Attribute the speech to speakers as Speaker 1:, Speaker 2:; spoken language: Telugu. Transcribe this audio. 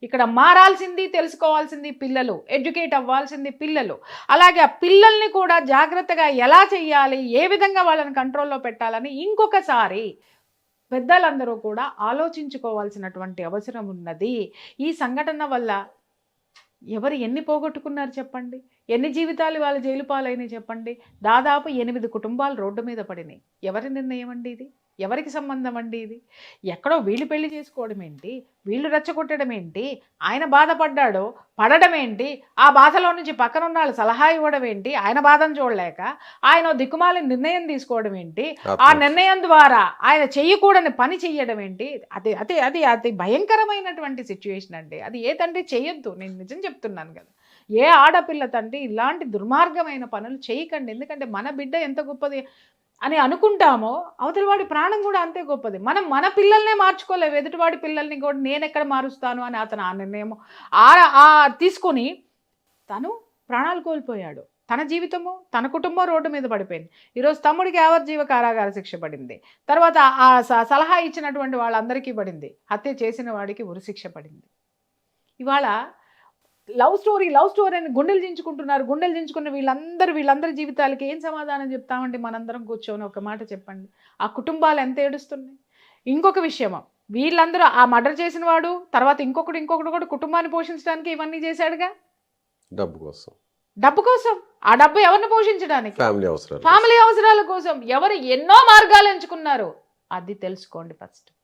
Speaker 1: ఇక్కడ మారాల్సింది, తెలుసుకోవాల్సింది పిల్లలు, ఎడ్యుకేట్ అవ్వాల్సింది పిల్లలు. అలాగే ఆ పిల్లల్ని కూడా జాగ్రత్తగా ఎలా చెయ్యాలి, ఏ విధంగా వాళ్ళని కంట్రోల్లో పెట్టాలని ఇంకొకసారి పెద్దలందరూ కూడా ఆలోచించుకోవాల్సినటువంటి అవసరం ఉన్నది. ఈ సంఘటన వల్ల ఎవరు ఎన్ని పోగొట్టుకున్నారు చెప్పండి? ఎన్ని జీవితాలు వాళ్ళ జైలు పాలైనవి చెప్పండి? దాదాపు 8 కుటుంబాలు రోడ్డు మీద పడినాయి. ఎవరి నిర్ణయం అండి ఇది? ఎవరికి సంబంధం అండి ఇది? ఎక్కడో వీళ్ళు పెళ్లి చేసుకోవడం ఏంటి? వీళ్ళు రెచ్చగొట్టడం ఏంటి? ఆయన బాధపడ్డాడో పడడం ఏంటి? ఆ బాధలో నుంచి పక్కన ఉన్న వాళ్ళు సలహా ఇవ్వడం ఏంటి? ఆయన బాధను చూడలేక ఆయన దిక్కుమాలిన నిర్ణయం తీసుకోవడం ఏంటి? ఆ నిర్ణయం ద్వారా ఆయన చెయ్యకూడని పని చెయ్యడం ఏంటి? అది భయంకరమైనటువంటి సిచ్యువేషన్ అండి. అది ఏ తండ్రి చెయ్యొద్దు. నేను నిజం చెప్తున్నాను కదా. ఏ ఆడపిల్ల తండ్రి ఇలాంటి దుర్మార్గమైన పనులు చేయకండి. ఎందుకంటే మన బిడ్డ ఎంత గొప్పది అని అనుకుంటామో అవతలివాడి ప్రాణం కూడా అంతే గొప్పది. మనం మన పిల్లల్నే మార్చుకోలేవు, ఎదుటివాడి పిల్లల్ని కూడా నేనెక్కడ మారుస్తాను అని అతను ఆ నిర్ణయం తీసుకొని తను ప్రాణాలు కోల్పోయాడు. తన జీవితము, తన కుటుంబం రోడ్డు మీద పడిపోయింది. ఈరోజు తమ్ముడికి యావజ్జీవ కారాగార శిక్ష పడింది. తర్వాత ఆ సలహా ఇచ్చినటువంటి వాళ్ళందరికీ పడింది. హత్య చేసిన వాడికి ఉరిశిక్ష పడింది. ఇవాళ లవ్ స్టోరీ అని గుండెలు దించుకున్న వీళ్ళందరి జీవితాలకి ఏం సమాధానం చెప్తామండి? మనందరం కూర్చొని ఒక మాట చెప్పండి. ఆ కుటుంబాలు ఎంత ఏడుస్తున్నాయి? ఇంకొక విషయము, వీళ్ళందరూ ఆ మర్డర్ చేసిన వాడు తర్వాత ఇంకొకడు కూడా కుటుంబాన్ని పోషించడానికి ఇవన్నీ చేశాడుగా. డబ్బు కోసం. ఆ డబ్బు ఎవరిని పోషించడానికి? ఫ్యామిలీ అవసరాల కోసం. ఎవరు ఎన్నో మార్గాలు ఎంచుకున్నారు. అది తెలుసుకోండి ఫస్ట్.